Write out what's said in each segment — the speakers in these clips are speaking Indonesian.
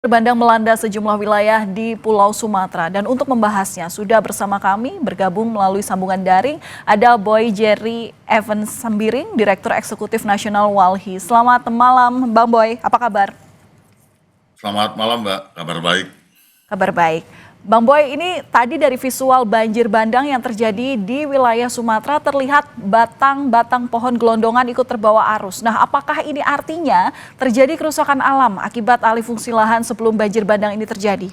Bandang melanda sejumlah wilayah di Pulau Sumatera dan untuk membahasnya sudah bersama kami bergabung melalui sambungan daring ada Boy Jerry Evans Sembiring, Direktur Eksekutif Nasional Walhi. Selamat malam Bang Boy, apa kabar? Selamat malam Mbak, kabar baik. Kabar baik. Bang Boy, ini tadi dari visual banjir bandang yang terjadi di wilayah Sumatera terlihat batang-batang pohon gelondongan ikut terbawa arus. Nah, apakah ini artinya terjadi kerusakan alam akibat alih fungsi lahan sebelum banjir bandang ini terjadi?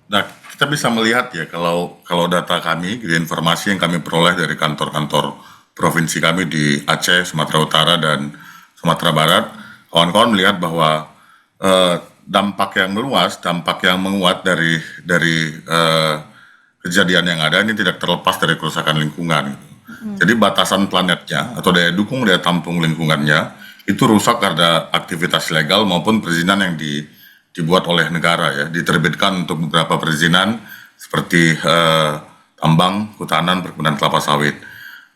Nah, kita bisa melihat ya kalau data kami, informasi yang kami peroleh dari kantor-kantor provinsi kami di Aceh, Sumatera Utara, dan Sumatera Barat, kawan-kawan melihat bahwa dampak yang meluas, dampak yang menguat dari kejadian yang ada ini tidak terlepas dari kerusakan lingkungan. Jadi batasan planetnya atau daya dukung, daya tampung lingkungannya itu rusak karena aktivitas legal maupun perizinan yang dibuat oleh negara ya, diterbitkan untuk beberapa perizinan seperti tambang, hutanan, perkebunan kelapa sawit.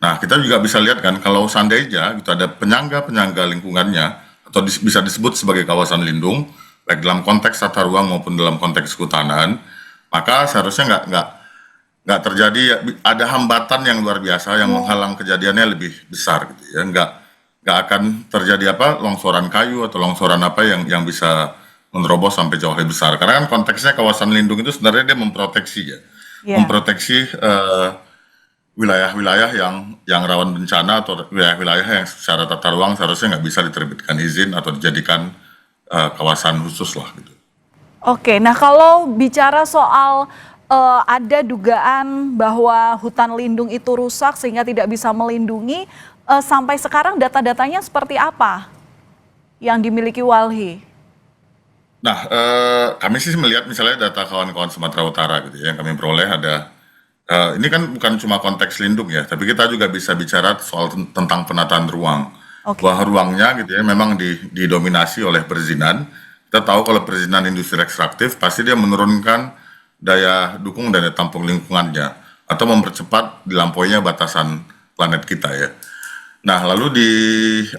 Nah, kita juga bisa lihat kan kalau seandainya gitu ada penyangga-penyangga lingkungannya atau bisa disebut sebagai kawasan lindung, baik dalam konteks tata ruang maupun dalam konteks kehutanan, maka seharusnya nggak terjadi ada hambatan yang luar biasa yang menghalang kejadiannya lebih besar gitu ya, nggak akan terjadi longsoran kayu atau longsoran yang bisa menerobos sampai jauh lebih besar, karena kan konteksnya kawasan lindung itu sebenarnya dia memproteksi ya, memproteksi wilayah-wilayah yang rawan bencana atau wilayah-wilayah yang secara tata ruang seharusnya nggak bisa diterbitkan izin atau dijadikan kawasan khusus lah gitu. Oke, nah kalau bicara soal ada dugaan bahwa hutan lindung itu rusak sehingga tidak bisa melindungi, sampai sekarang data-datanya seperti apa yang dimiliki Walhi? Nah, kami sih melihat misalnya data kawan-kawan Sumatera Utara gitu ya, yang kami peroleh ada, ini kan bukan cuma konteks lindung ya, tapi kita juga bisa bicara soal tentang penataan ruang. Oke. Bahwa ruangnya gitu ya memang didominasi oleh perizinan. Kita tahu kalau perizinan industri ekstraktif pasti dia menurunkan daya dukung dan daya tampung lingkungannya atau mempercepat dilampauinya batasan planet kita ya. Nah, lalu di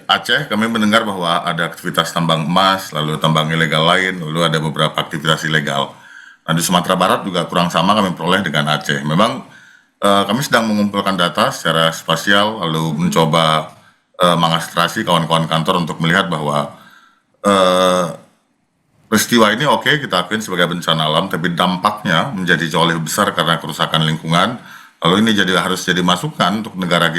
Aceh kami mendengar bahwa ada aktivitas tambang emas, lalu tambang ilegal lain, lalu ada beberapa aktivitas ilegal. Nah, di Sumatera Barat juga kurang sama kami peroleh dengan Aceh. Memang kami sedang mengumpulkan data secara spasial, lalu mencoba mengastrasi kawan-kawan kantor untuk melihat bahwa peristiwa ini kita akuin sebagai bencana alam, tapi dampaknya menjadi jauh lebih besar karena kerusakan lingkungan. Lalu ini harus jadi masukan untuk negara kita